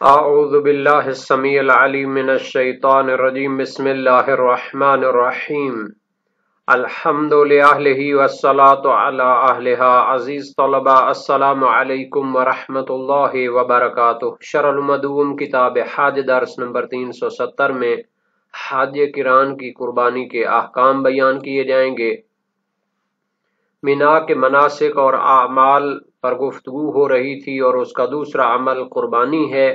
اعوذ باللہ السمیع العلیم من الشیطان الرجیم بسم اللہ الرحمن الرحیم الحمد للہ والصلاة علی اہلہا عزیز طلبہ السلام علیکم ورحمۃ اللہ وبرکاتہ۔ شرح المدوم کتاب حج درس نمبر 370 میں حج کران کی قربانی کے احکام بیان کیے جائیں گے۔ مینا کے مناسک اور اعمال پر گفتگو ہو رہی تھی اور اس کا دوسرا عمل قربانی ہے،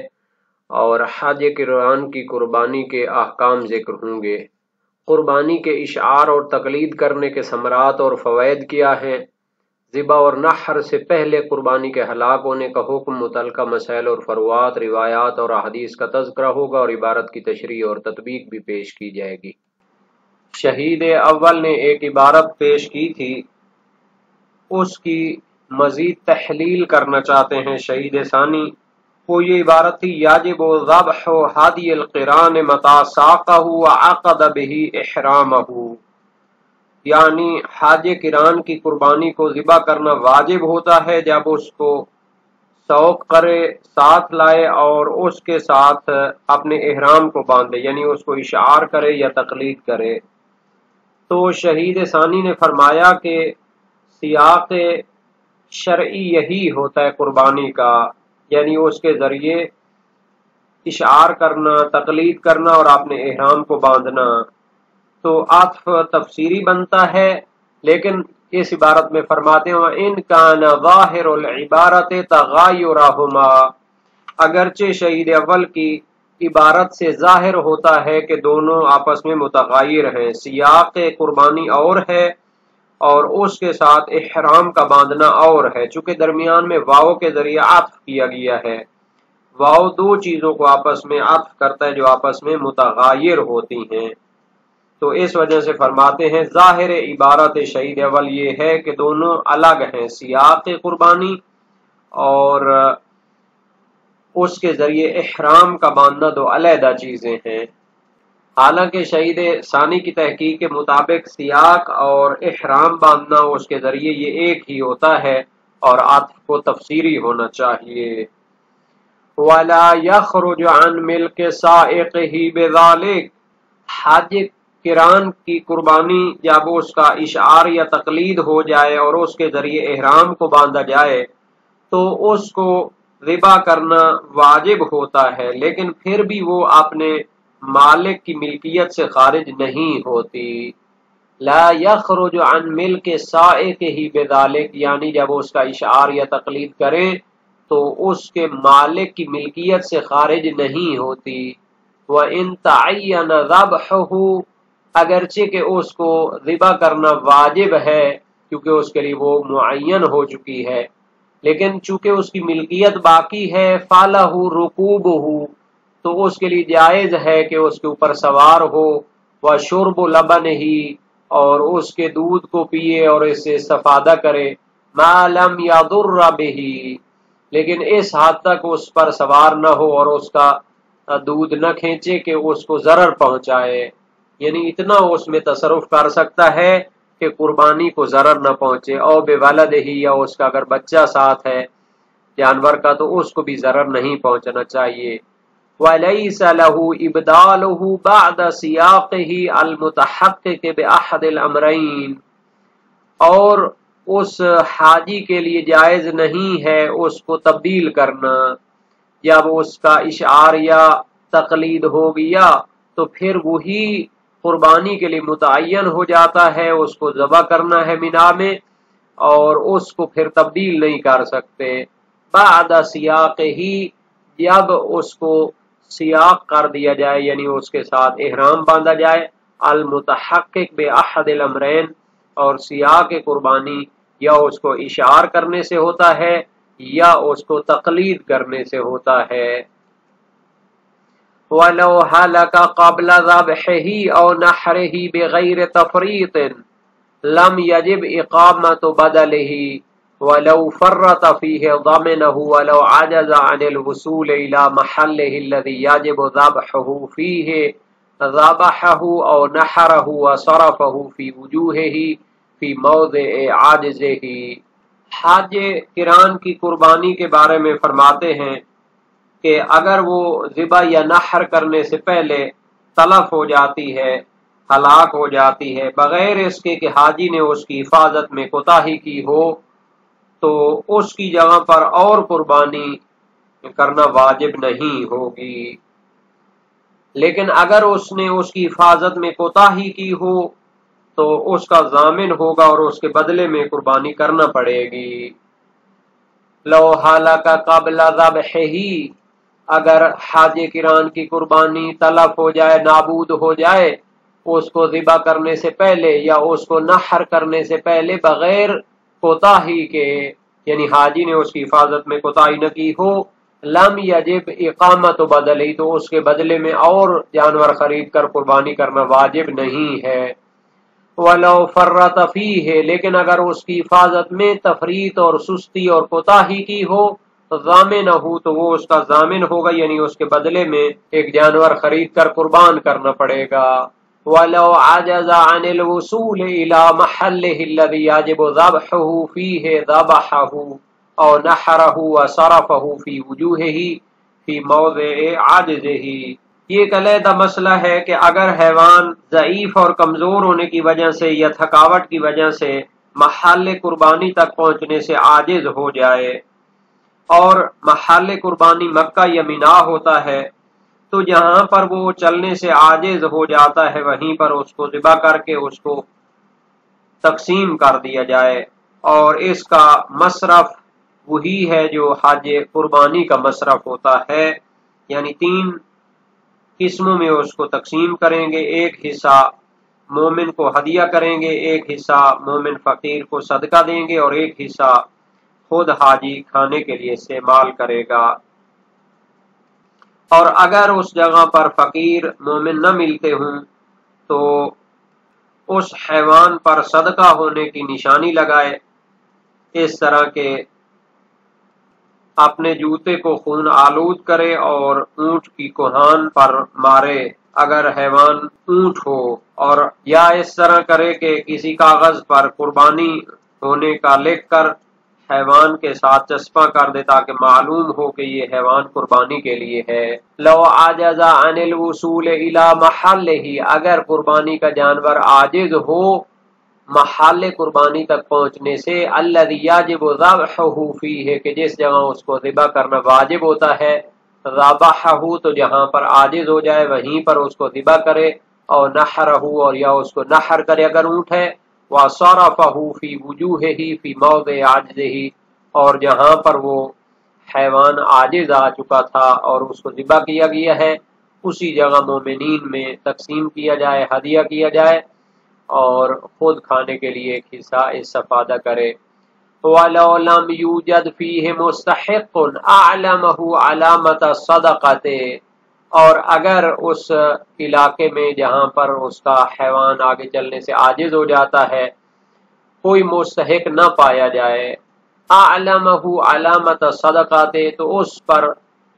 اور حج کران کی قربانی کے احکام ذکر ہوں گے۔ قربانی کے اشعار اور تقلید کرنے کے ثمرات اور فوائد کیا ہیں، ذبح اور نحر سے پہلے قربانی کے ہلاک ہونے کا حکم، متعلقہ مسائل اور فروعات، روایات اور احادیث کا تذکرہ ہوگا اور عبارت کی تشریح اور تطبیق بھی پیش کی جائے گی۔ شہید اول نے ایک عبارت پیش کی تھی، اس کی مزید تحلیل کرنا چاہتے ہیں شہید ثانی۔ وہ یہ عبارت تھی، یاجب ذبح ہادی القران متی ساقہ وعقد بہ احرامہ، یعنی حاج کران کی قربانی کو ذبح کرنا واجب ہوتا ہے جب اس کو سوق کرے، ساتھ لائے اور اس کے ساتھ اپنے احرام کو باندھے، یعنی اس کو اشعار کرے یا تقلید کرے۔ تو شہید ثانی نے فرمایا کہ سیاق شرعی یہی ہوتا ہے قربانی کا، یعنی اس کے ذریعے اشعار کرنا، تقلید کرنا اور اپنے احرام کو باندھنا۔ تو عطف تفسیری بنتا ہے، لیکن اس عبارت میں فرماتے ہیں وَإِن كَانَ ظَاهِرُ الْعِبَارَةِ تَغَايُرَهُمَا، اگرچہ شہید اول کی عبارت سے ظاہر ہوتا ہے کہ دونوں آپس میں متغیر ہیں، سیاق قربانی اور ہے اور اس کے ساتھ احرام کا باندھنا اور ہے، چونکہ درمیان میں واو کے ذریعے عطف کیا گیا ہے۔ واو دو چیزوں کو آپس میں عطف کرتا ہے جو آپس میں متغایر ہوتی ہیں، تو اس وجہ سے فرماتے ہیں ظاہر عبارت شہید اول یہ ہے کہ دونوں الگ ہیں، سیاق قربانی اور اس کے ذریعے احرام کا باندھنا دو علیحدہ چیزیں ہیں۔ حالانکہ شہید ثانی کی تحقیق کے مطابق سیاق اور احرام باندھنا اس کے ذریعے یہ ایک ہی ہوتا ہے اور عطف کو تفسیری ہونا چاہیے۔ وَلَا يَخْرُجُ عَنْ مِلْكِ سَائِقِهِ بِذَلِكَ، حج کران کی قربانی جب اس کا اشعار یا تقلید ہو جائے اور اس کے ذریعے احرام کو باندھا جائے تو اس کو ذبح کرنا واجب ہوتا ہے، لیکن پھر بھی وہ اپنے مالک کی ملکیت سے خارج نہیں ہوتی۔ لا یخرج عن ملک سائقہ بذالک، یعنی جب اس کا اشعار یا تقلید کریں تو اس کے مالک کی ملکیت سے خارج نہیں ہوتی۔ وَإِن تَعَيَّنَ ذَبْحُهُ، اگرچہ کہ اس کو ذبح کرنا واجب ہے کیونکہ اس کے لیے وہ معین ہو چکی ہے، لیکن چونکہ اس کی ملکیت باقی ہے، فَلَهُ رُكُوبُهُ، تو اس کے لیے جائز ہے کہ اس کے اوپر سوار ہو، وَشُرْبُ لَبَنِهِ، اور اس کے دودھ کو پیے اور اس سے استفادہ کرے، مَا لَمْ يَضُرَّ بِهِ، لیکن اس حد تک اس پر سوار نہ ہو اور اس کا دودھ نہ کھینچے کہ اس کو ضرر پہنچائے، یعنی اتنا اس میں تصرف کر سکتا ہے کہ قربانی کو ضرر نہ پہنچے، او بِوَلَدِهِ، یا اس کا اگر بچہ ساتھ ہے جانور کا تو اس کو بھی ضرر نہیں پہنچنا چاہیے۔ وَلَيْسَ لَهُ إِبْدَالُهُ بَعْدَ سِيَاقِهِ الْمُتَحَقِّقِ بِأَحَدِ الْأَمْرَيْنِ، اور اس حاجی کے لیے جائز نہیں ہے اس کو تبدیل کرنا، جب اس کا اشعار یا تقلید ہو گیا تو پھر وہی قربانی کے لیے متعین ہو جاتا ہے، اس کو ذبح کرنا ہے مینا میں اور اس کو پھر تبدیل نہیں کر سکتے۔ بعد سیاقہ، جب اس کو سیاق کر دیا جائے یعنی اس کے ساتھ احرام باندھا جائے، المتحقق بأحد الامرین، اور سیاق قربانی یا اس کو اشعار کرنے سے ہوتا ہے یا اس کو تقلید کرنے سے ہوتا ہے۔ وَلَوْ هَلَكَ قَبْلَ ذَبْحِهِ أَوْ نَحْرِهِ بِغَيْرِ تَفْرِيطٍ لَمْ يَجِبْ إِقَامَةُ بَدَلِهِ، وَلَوْ فَرَّطَ فِيهِ ضَمِنَهُ، وَلَوْ عَجَزَ عَنِ الْوُصُولِ إِلَى مَحَلِّهِ الَّذِي يَجِبُ ذَبْحُهُ فِيهِ ذَبَحَهُ أَوْ نَحَرَهُ وَصَرَفَهُ فِي وُجُوهِهِ فِي مَوْضِعِ عَاجِزِهِ۔ حج کران کی قربانی کے بارے میں فرماتے ہیں کہ اگر وہ ذبح یا نحر کرنے سے پہلے تلف ہو جاتی ہے، ہلاک ہو جاتی ہے، بغیر اس کے کہ حاجی نے اس کی حفاظت میں کوتاہی کی ہو، تو اس کی جگہ پر اور قربانی کرنا واجب نہیں ہوگی۔ لیکن اگر اس نے اس کی حفاظت میں کوتاہی کی ہو تو اس کا ضامن ہوگا اور اس کے بدلے میں قربانی کرنا پڑے گی۔ لو ہلاک قبل ذبحہ، اگر حاج کران کی قربانی تلف ہو جائے، نابود ہو جائے اس کو ذبح کرنے سے پہلے یا اس کو نحر کرنے سے پہلے بغیر کوتاہی کے، یعنی حاجی نے اس کی حفاظت میں کوتاہی نہ کی ہو، لم یجب اقامت بدلی، تو اس کے بدلے میں اور جانور خرید کر قربانی کرنا واجب نہیں ہے۔ وَلَوْ فَرَّطَ فِيهِ، لیکن اگر اس کی حفاظت میں تفریط اور سستی اور کوتاہی کی ہو تو ضامن ہو، تو وہ اس کا ضامن ہوگا، یعنی اس کے بدلے میں ایک جانور خرید کر قربان کرنا پڑے گا۔ وَلَوْ عَجَزَ عَنِ الْوُصُولِ إِلَى مَحَلِّهِ الَّذِي يَجِبُ ذَبْحُهُ فِيهِ ذَبَحَهُ أَوْ نَحَرَهُ وَصَرَفَهُ فِي وُجُوهِهِ فِي مَوْضِعِ عَجْزِهِ۔ یہ ایک علیحدہ مسئلہ ہے کہ اگر حیوان ضعیف اور کمزور ہونے کی وجہ سے یا تھکاوٹ کی وجہ سے محل قربانی تک پہنچنے سے عاجز ہو جائے، اور محل قربانی مکہ یا مینا ہوتا ہے، تو جہاں پر وہ چلنے سے عاجز ہو جاتا ہے وہیں پر اس کو ذبح کر کے اس کو تقسیم کر دیا جائے، اور اس کا مصرف وہی ہے جو حج قربانی کا مصرف ہوتا ہے، یعنی 3 قسموں میں اس کو تقسیم کریں گے، ایک حصہ مومن کو ہدیہ کریں گے، ایک حصہ مومن فقیر کو صدقہ دیں گے، اور ایک حصہ خود حاجی کھانے کے لیے استعمال کرے گا۔ اور اگر اس جگہ پر فقیر مومن نہ ملتے ہوں تو اس حیوان پر صدقہ ہونے کی نشانی لگائے، اس طرح کے اپنے جوتے کو خون آلود کرے اور اونٹ کی کوہان پر مارے اگر حیوان اونٹ ہو، اور یا اس طرح کرے کہ کسی کاغذ پر قربانی ہونے کا لکھ کر حیوان کے ساتھ چسپاں کر دے تاکہ معلوم ہو کہ یہ حیوان قربانی کے لیے ہے۔ لو عجز عن الوصول الى محلہ، اگر قربانی کا جانور عاجز ہو محل قربانی تک پہنچنے سے، الذی یجب ذبحہ فیہ، کہ جس جگہ اس کو ذبح کرنا واجب ہوتا ہے، ذبحہ، تو جہاں پر عاجز ہو جائے وہیں پر اس کو ذبح کرے، اور نحرہ، اور یا اس کو نحر کرے اگر اونٹ ہے، وَصَرَفَهُ فِي وُجُوهِهِ فِي مَوْضِعِ عَجْزِهِ، اور جہاں پر وہ حیوان عاجز آ چکا تھا اور اس کو ذبح کیا گیا ہے اسی جگہ مومنین میں تقسیم کیا جائے، ہدیہ کیا جائے، اور خود کھانے کے لیے ایک حصہ استفادہ کرے۔ وَلَوْ لَمْ يُوجَدْ فِيهِ مُسْتَحِقٌ أَعْلَمَهُ عَلَامَةَ الصَّدَقَةِ، اور اگر اس علاقے میں جہاں پر اس کا حیوان آگے چلنے سے عاجز ہو جاتا ہے کوئی مستحق نہ پایا جائے، اعلمہ علامت صدقات، تو اس پر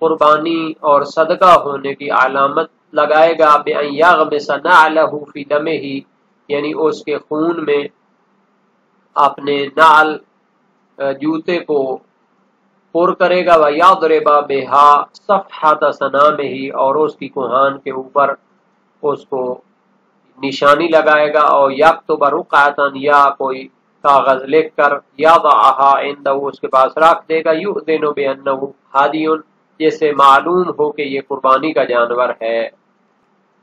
قربانی اور صدقہ ہونے کی علامت لگائے گا، بأن یغمس نعلہ فی دمہ، یعنی اس کے خون میں اپنے نعل جوتے کو پر کرے گا، وَيَضْرِبَ بِهَا صَفْحَةَ صَنَامِهِ، اور اس کی کوہان کے اوپر اس کو نشانی لگائے گا، اور یکتب رقعۃ، یا کوئی کاغذ لکھ کر، یضعها عنده، اس کے پاس رکھ دے گا، یؤذن بأنه ہادی، جس سے معلوم ہو کہ یہ قربانی کا جانور ہے۔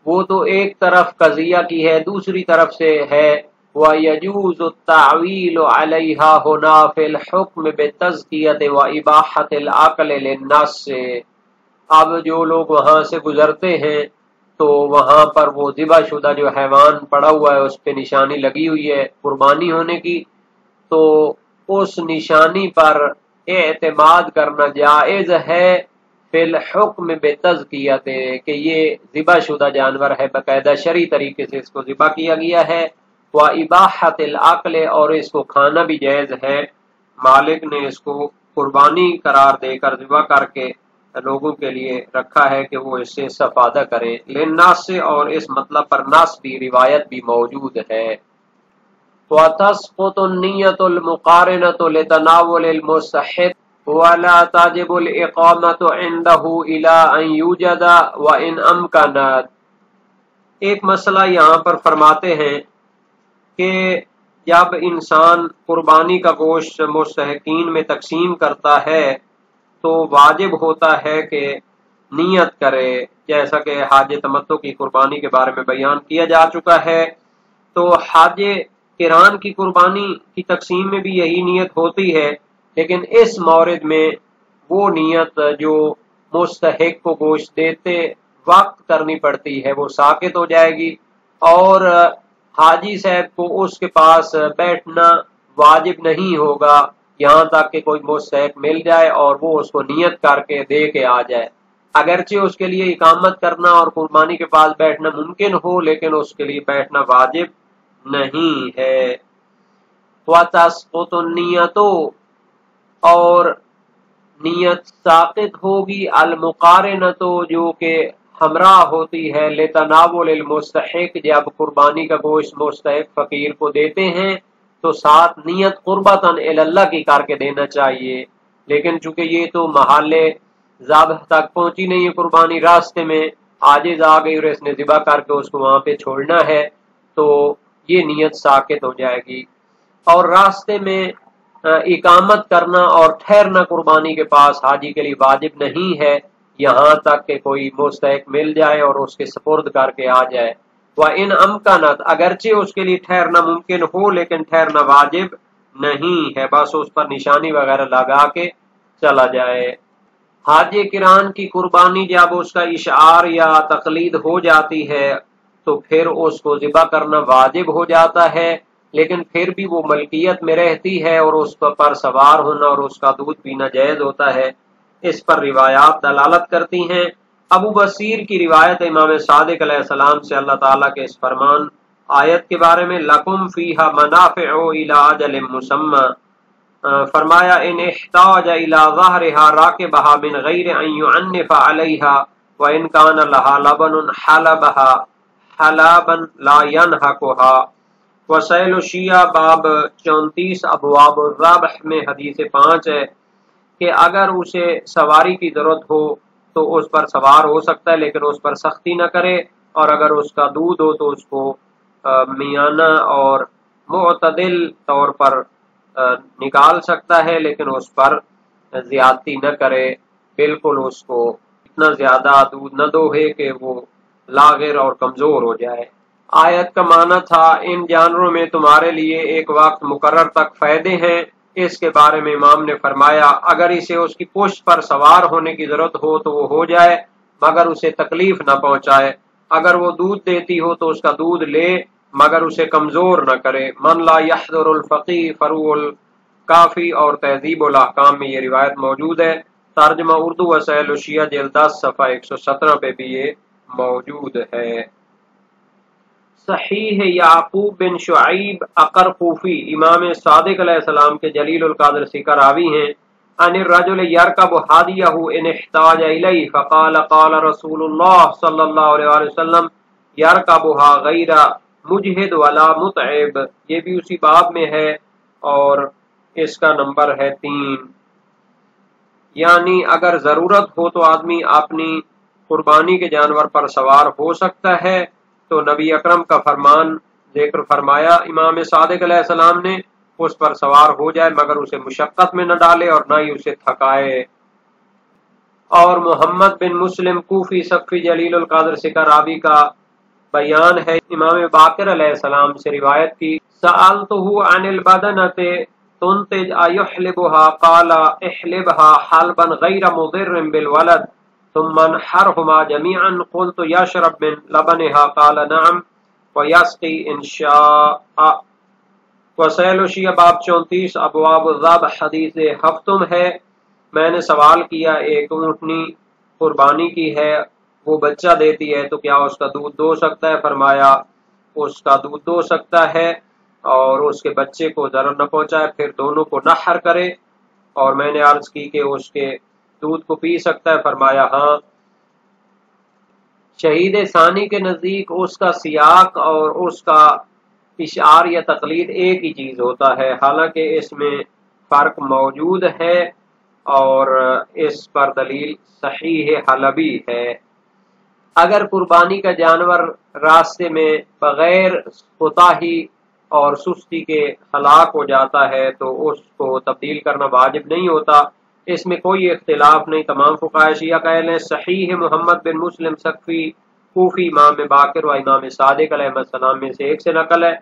وہ تو ایک طرف قضیہ کی ہے، دوسری طرف سے ہے وَيَجُوزُ التَّعْوِيلُ عَلَيْهَا هُنَا فِي الْحُكْمِ بِالتَّزْكِيَةِ وَإِبَاحَةِ الْعَقْلِ لِلنَّصِّ، اب جو لوگ وہاں سے گزرتے ہیں تو وہاں پر وہ ذبح شدہ جو حیوان پڑا ہوا ہے اس پہ نشانی لگی ہوئی ہے قربانی ہونے کی، تو اس نشانی پر اعتماد کرنا جائز ہے فی الحکم بتزکیت، کہ یہ ذبح شدہ جانور ہے، باقاعدہ شرعی طریقے سے اس کو ذبح کیا گیا ہے، واباحۃ العقل، اور اس کو کھانا بھی جائز ہے، مالک نے اس کو قربانی قرار دے کر ذبح کر کے لوگوں کے لیے رکھا ہے کہ وہ اس سے استفادہ کریں، للناس، اور اس مطلب پر نص بھی روایت بھی موجود ہے۔ وَتَسْقُطُ النِّيَّةُ الْمُقَارِنَةُ لِتَنَاوُلِ الْمُسْتَحِقِّ ولا تجب الاقامۃ عنده الی ان یوجد وان امکنت۔ ایک مسئلہ یہاں پر فرماتے ہیں کہ جب انسان قربانی کا گوشت مستحقین میں تقسیم کرتا ہے تو واجب ہوتا ہے کہ نیت کرے، جیسا کہ حاج تمتع کی قربانی کے بارے میں بیان کیا جا چکا ہے۔ تو حاج کران کی قربانی کی تقسیم میں بھی یہی نیت ہوتی ہے، لیکن اس مورد میں وہ نیت جو مستحق کو گوشت دیتے وقت کرنی پڑتی ہے وہ ساقط ہو جائے گی، اور حاجی صاحب کو اس کے پاس بیٹھنا واجب نہیں ہوگا یہاں تک کہ کوئی مستحق مل جائے اور وہ اس کو نیت کر کے دے کے آ جائے۔ اگرچہ اس کے لیے اقامت کرنا اور قربانی کے پاس بیٹھنا ممکن ہو، لیکن اس کے لیے بیٹھنا واجب نہیں ہے۔ وَتَسْقُطُ النِّيَّةُ، اور نیت ساقط ہوگی، المقارنۃ، جو کہ ہمراہ ہوتی ہے، لتناول المستحق، جب قربانی کا گوشت مستحق فقیر کو دیتے ہیں تو ساتھ نیت قربتاً الی اللہ کی کر کے دینا چاہیے، لیکن چونکہ یہ تو محل ذبح تک پہنچی نہیں ہے، قربانی راستے میں عاجز آ گئی اور اس نے ذبح کر کے اس کو وہاں پہ چھوڑنا ہے، تو یہ نیت ساقط ہو جائے گی۔ اور راستے میں اقامت کرنا اور ٹھہرنا قربانی کے پاس حاجی کے لیے واجب نہیں ہے یہاں تک کہ کوئی مستحق مل جائے اور اس کے سپرد کر کے آ جائے۔ وَإِنْ أَمْكَنَتْ، اگرچہ اس کے لیے ٹھہرنا ممکن ہو لیکن ٹھہرنا واجب نہیں ہے، بس اس پر نشانی وغیرہ لگا کے چلا جائے۔ حاج کران کی قربانی جب اس کا اشعار یا تقلید ہو جاتی ہے تو پھر اس کو ذبح کرنا واجب ہو جاتا ہے، لیکن پھر بھی وہ ملکیت میں رہتی ہے اور اس پر سوار ہونا اور اس کا دودھ پینا جائز ہوتا ہے۔ اس پر روایات دلالت کرتی ہیں۔ ابو بصیر کی روایت امام صادق علیہ السلام سے اللہ تعالیٰ کے اس فرمان آیت کے بارے میں، لَكُمْ فِيهَا مَنَافِعُ إِلَىٰ أَجَلٍ مُّسَمًّى، فرمایا ان احتاج الى ظہرها راکبها من غیر ان يعنف علیها وان کان لها لبن حلبها حلابا لا ينهكها۔ وسائل الشیعہ باب 34 ابواب الذبح میں حدیث 5 ہے کہ اگر اسے سواری کی ضرورت ہو تو اس پر سوار ہو سکتا ہے لیکن اس پر سختی نہ کرے، اور اگر اس کا دودھ ہو تو اس کو میانہ اور معتدل طور پر نکال سکتا ہے، لیکن اس پر زیادتی نہ کرے، بالکل اس کو اتنا زیادہ دودھ نہ دوہے کہ وہ لاغر اور کمزور ہو جائے۔ آیت کا معنی تھا ان جانوروں میں تمہارے لیے ایک وقت مقرر تک فائدے ہیں۔ اس کے بارے میں امام نے فرمایا اگر اسے اس کی پشت پر سوار ہونے کی ضرورت ہو تو وہ ہو جائے مگر اسے تکلیف نہ پہنچائے، اگر وہ دودھ دیتی ہو تو اس کا دودھ لے مگر اسے کمزور نہ کرے۔ من لا یحضر الفقیہ فروع الکافی اور تہذیب الاحکام میں یہ روایت موجود ہے۔ ترجمہ اردو وسائل الشیعہ جلد 10 صفحہ 117 پہ بھی یہ موجود ہے۔ صحیح یعقوب بن شعیب عقر کوفی امام صادق علیہ السلام کے جلیل القدر ثقہ راوی ہیں، ان الرجل یرکب ہادیہ ان احتاج الیہ فقال قال رسول اللہ صلی اللہ علیہ وسلم یرکبها غیر مجہد ولا متعب، یہ بھی اسی باب میں ہے اور اس کا نمبر ہے 3۔ یعنی اگر ضرورت ہو تو آدمی اپنی قربانی کے جانور پر سوار ہو سکتا ہے، تو نبی اکرم کا فرمان ذکر فرمایا امام صادق علیہ السلام نے، اس پر سوار ہو جائے مگر اسے مشقت میں نہ ڈالے اور نہ ہی اسے تھکائے۔ اور محمد بن مسلم کوفی سقفی جلیل القدر ثقہ راوی کا بیان ہے، امام باقر علیہ السلام سے روایت کی، سألتہ عن البدنۃ تنتج ایحلبها قال احلبها حلبا غیر مضر بالولد ثم انحرهما جميعا قلت يشرب من لبنها قال نعم ويسقي ان شاء۔ وسائل الشیعہ باب 34 ابواب الذبح حدیث ہفتم ہے، میں نے سوال کیا ایک اونٹنی قربانی کی ہے، وہ بچہ دیتی ہے تو کیا اس کا دودھ دو سکتا ہے؟ فرمایا اس کا دودھ دو سکتا ہے اور اس کے بچے کو ضرر نہ پہنچائے، پھر دونوں کو نحر کرے۔ اور میں نے عرض کی کہ اس کے دودھ کو پی سکتا ہے؟ فرمایا ہاں۔ شہید ثانی کے نزدیک اس کا سیاق اور اس کا اشعار یا تقلید ایک ہی چیز ہوتا ہے، حالانکہ اس میں فرق موجود ہے۔ اور اس پر دلیل صحیح حلبی ہے۔ اگر قربانی کا جانور راستے میں بغیر کوتاہی اور سستی کے ہلاک ہو جاتا ہے تو اس کو تبدیل کرنا واجب نہیں ہوتا، اس میں کوئی اختلاف نہیں۔ تمام فقہاء شیعہ قائل ہیں۔ صحیح محمد بن مسلم سقفی کوفی امام باقر و امام صادق علیہ السلام میں سے ایک سے نقل ہے،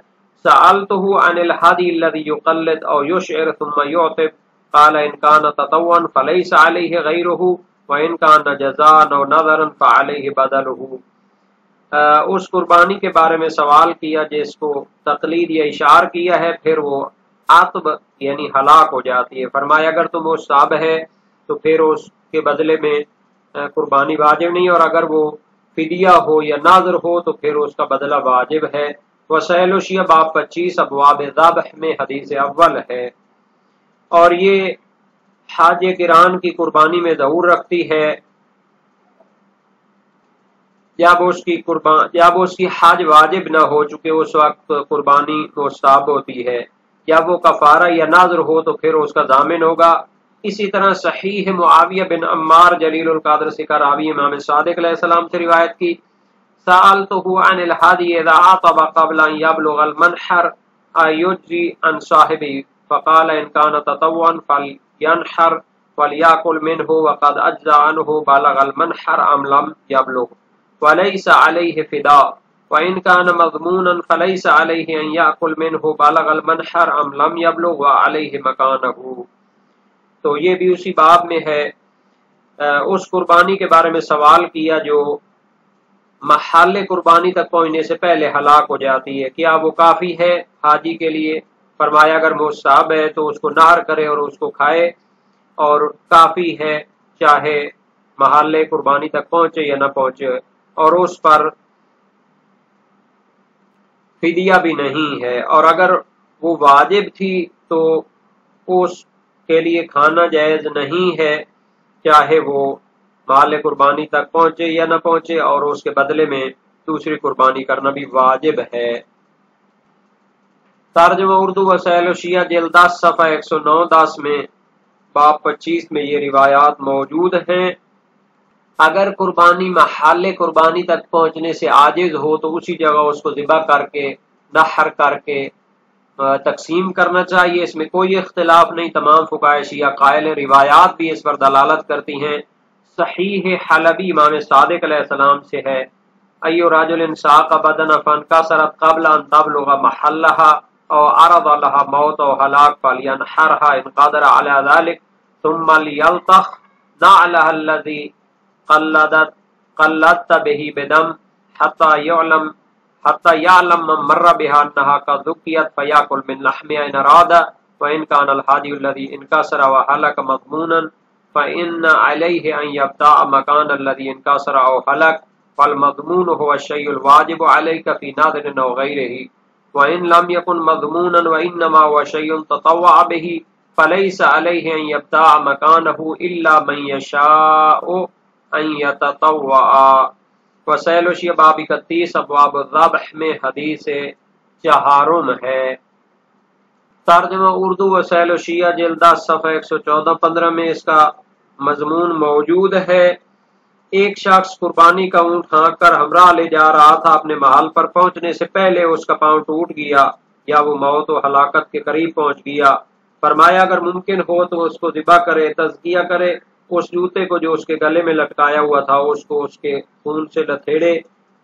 سألته عن الهدي الذي يقلد او يشعر ثم يعتب قال ان كان تطوعا فليس عليه غيره وان كان جزاء او نذرا فعليه بدله۔ اس قربانی کے بارے میں سوال کیا جس کو تقلید یا اشعار کیا ہے پھر وہ عطب یعنی ہلاک ہو جاتی ہے۔ فرمایا اگر تم وہ صاب ہے تو پھر اس کے بدلے میں قربانی واجب نہیں، اور اگر وہ فدیہ ہو یا ناظر ہو تو پھر اس کا بدلہ واجب ہے۔ وسائل الشیعہ باب 25 ابواب ذبح میں حدیث اول ہے، اور یہ حاج کران کی قربانی میں ظہور رکھتی ہے جب اس کی حج واجب نہ ہو چکے اس وقت قربانی مستحب ہوتی ہے، جب وہ کفارہ یا نذر ہو تو پھر اس کا ضامن ہوگا۔ اسی طرح صحیح معاویہ بن عمار جلیل القدر سے راوی امام صادق علیہ السلام سے روایت کی، سألته عن الهدي اذا عطب قبل ان يبلغ المنحر ايجزي عن صاحبه فقال ان كان تطوعا فلينحر وليأكل منه وقد اجزى عنه بلغ المنحر ام لم يبلغ وليس عليه فداء وان كان مضمونا فليس عليه ان يأكل منه بلغ المنحر ام لم يبلغ وعليه مكانه۔ تو یہ بھی اسی باب میں ہے۔ اس قربانی کے بارے میں سوال کیا جو محل قربانی تک پہنچنے سے پہلے ہلاک ہو جاتی ہے، کیا وہ کافی ہے حاجی کے لیے؟ فرمایا اگر مستحب ہے تو اس کو نہر کرے اور اس کو کھائے، اور کافی ہے چاہے محل قربانی تک پہنچے یا نہ پہنچے، اور اس پر فدیہ بھی نہیں ہے۔ اور اگر وہ واجب تھی تو اس کے لیے کھانا جائز نہیں ہے، چاہے وہ محل قربانی تک پہنچے یا نہ پہنچے، اور اس کے بدلے میں دوسری قربانی کرنا بھی واجب ہے۔ ترجمہ اردو وسائل الشیعہ جلد 10 صفحہ 109-10 میں باب 25 میں یہ روایات موجود ہیں۔ اگر قربانی محل قربانی تک پہنچنے سے عاجز ہو تو اسی جگہ اس کو ذبح کر کے نحر کر کے تقسیم کرنا چاہیے، اس میں کوئی اختلاف نہیں۔ تمام فقہاء شیعہ قائل ہیں، روایات بھی اس پر دلالت کرتی ہیں۔ صحیح حلبی امام صادق علیہ السلام سے ہے، ایو رجل ساق بدنا فانکسرت قبل ان تبلغ محلها او عرض لها موت او هلاك فلينحرها ان قدر على ذلك ثم ليلطخ نعلها الذي قلدت به بدم حتى يعلم من مر بها انها قد ذكيت فيأكل من لحمها ان اراد وان كان الهادي الذي انكسر وهلك مضمونا فإن عليه أن يبتاع مكان الذي انكسر أو هلك فالمضمون هو الشيء الواجب عليك في نذر أو غيره وإن لم يكن مضمونا وإنما هو شيء تطوع به فليس عليه أن يبتاع مكانه إلا من يشاء أن يتطوع۔ وسائل الشیعہ باب 31 ابواب الذبح میں حدیث چہارم ہے۔ ترجمہ اردو وسائل الشیعہ جلد 10 صفحہ 114-15 میں اس کا مضمون موجود ہے۔ ایک شخص قربانی کا اونٹ ہانک کر ہمراہ لے جا رہا تھا، اپنے محل پر پہنچنے سے پہلے اس کا پاؤں ٹوٹ گیا یا وہ موت و ہلاکت کے قریب پہنچ گیا۔ فرمایا اگر ممکن ہو تو اس کو ذبح کرے، تزکیہ کرے، اس جوتے کو جو اس کے گلے میں لٹکایا ہوا تھا اس کو اس کے خون سے لتھیڑے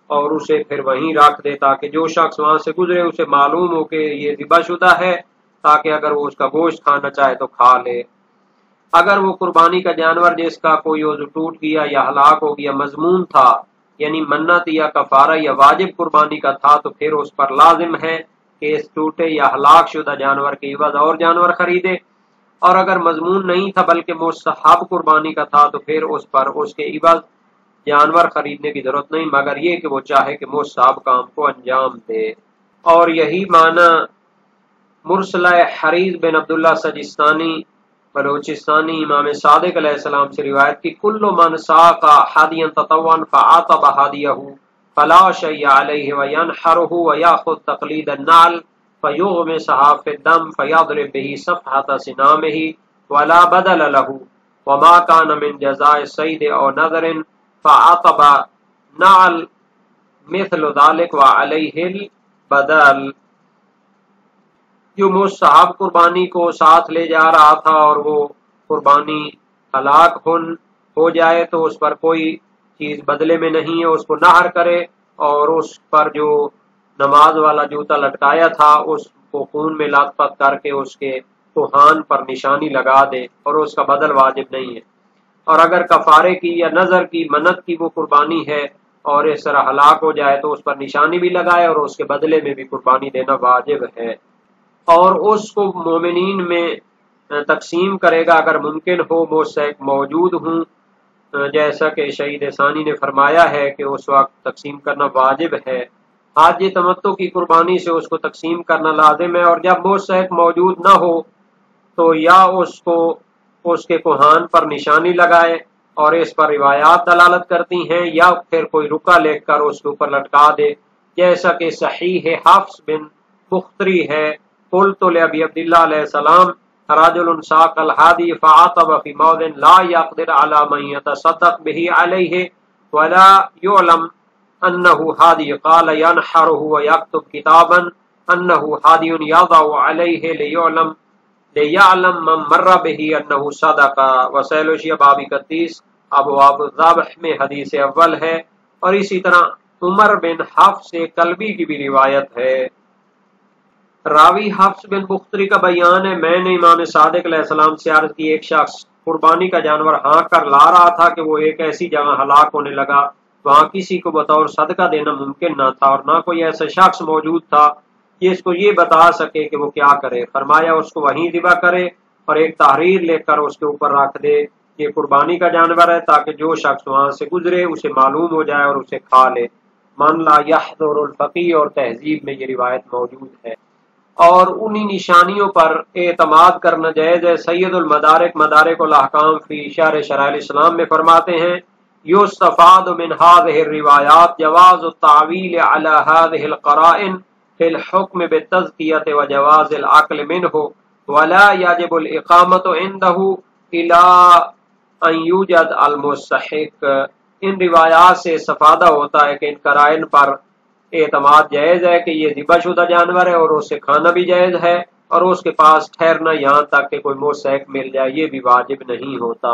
اور اسے پھر وہیں رکھ دے تاکہ جو شخص وہاں سے گزرے اسے معلوم ہو کہ یہ ذبح شدہ ہے، تاکہ اگر وہ اس کا گوشت کھانا چاہے تو کھا لے۔ اگر وہ قربانی کا جانور جس کا کوئی عضو ٹوٹ گیا یا ہلاک ہو گیا مضمون تھا، یعنی منت یا کفارہ یا واجب قربانی کا تھا، تو پھر اس پر لازم ہے کہ اس ٹوٹے یا ہلاک شدہ جانور کے عوض اور جانور خریدے، اور اگر مضمون نہیں تھا بلکہ مستحب قربانی کا تھا تو پھر اس پر اس کے عوض جانور خریدنے کی ضرورت نہیں، مگر یہ کہ وہ چاہے کہ مستحب کام کو انجام دے۔ اور یہی معنی مرسلہ حریز بن عبداللہ سجستانی بلوچستانی امام صادق علیہ السلام سے روایت کی، کل من ساق حادیا تطوعا فعاطب حادیہ فلا شیء علیہ وینحرہ ویاخذ تقلید النعل فیغمسها فی الدم فیضرب به صفحة سنامہ ولا بدل له وما كان من جزاء الصيد او نذر فعقب نعل مثل ذلك وعليه البدل۔ جو مستحب قربانی کو ساتھ لے جا رہا تھا اور وہ قربانی ہلاک ہو جائے تو اس پر کوئی چیز بدلے میں نہیں ہے، اس کو نہر کرے اور اس پر جو نماز والا جوتا لٹکایا تھا اس کو خون میں لت پت کر کے اس کے کوہان پر نشانی لگا دے اور اس کا بدل واجب نہیں ہے۔ اور اگر کفارے کی یا نظر کی منت کی وہ قربانی ہے اور اس طرح ہلاک ہو جائے تو اس پر نشانی بھی لگائے اور اس کے بدلے میں بھی قربانی دینا واجب ہے، اور اس کو مومنین میں تقسیم کرے گا اگر ممکن ہو مستحق موجود ہوں، جیسا کہ شہید ثانی نے فرمایا ہے کہ اس وقت تقسیم کرنا واجب ہے۔ حاج تمتع کی قربانی سے اس کو تقسیم کرنا لازم ہے، اور جب مستحق موجود نہ ہو تو یا اس کو اس کے کوہان پر نشانی لگائے اور اس پر روایات دلالت کرتی ہیں، یا پھر کوئی رکا لکھ کر اس کے اوپر لٹکا دے، جیسا کہ صحیح حفص بن بختری ہے۔ قلت لأبي عبد الله علیہ السلام رجل ساق الهادي فعطب في موضع لا يقدر على من يتصدق به عليه ولا يعلم انه هادي، قال ينحره ويكتب كتابا انه هادي يضع عليه ليعلم من مر به انه صدق۔ وسائل الشیعہ باب 31 ابواب الذبح میں حدیث اول ہے، اور اسی طرح عمر بن حفص کلبی کی بھی روایت ہے۔ راوی حفص بن بختری کا بیان ہے، میں نے امام صادق علیہ السلام سے عرض کی ایک شخص قربانی کا جانور ہانک کر لا رہا تھا کہ وہ ایک ایسی جگہ ہلاک ہونے لگا وہاں کسی کو بطور صدقہ دینا ممکن نہ تھا، اور نہ کوئی ایسا شخص موجود تھا کہ اس کو یہ بتا سکے کہ وہ کیا کرے۔ فرمایا اس کو وہیں ذبح کرے اور ایک تحریر لے کر اس کے اوپر رکھ دے، یہ قربانی کا جانور ہے، تاکہ جو شخص وہاں سے گزرے اسے معلوم ہو جائے اور اسے کھا لے۔ من لا یحضر الفقیہ اور تہذیب میں یہ روایت موجود ہے، اور انہی نشانیوں پر اعتماد کرنا جائز ہے۔ سید المدارک مدارک الاحکام فی شرح شرائع الاسلام میں فرماتے ہیں یستفاد من هذه الروایات جواز التعویل علی هذه القرائن فی الحکم بالتزکیۃ وجواز العقل منه ولا يجب الاقامۃ عنده الى ان یوجد المستحق۔ ان روایات سے استفادہ ہوتا ہے کہ ان قرائن پر اعتماد جائز ہے کہ یہ ذبح شدہ جانور ہے اور اسے کھانا بھی جائز ہے، اور اس کے پاس ٹھہرنا یہاں تک کہ کوئی مستحق مل جائے یہ بھی واجب نہیں ہوتا۔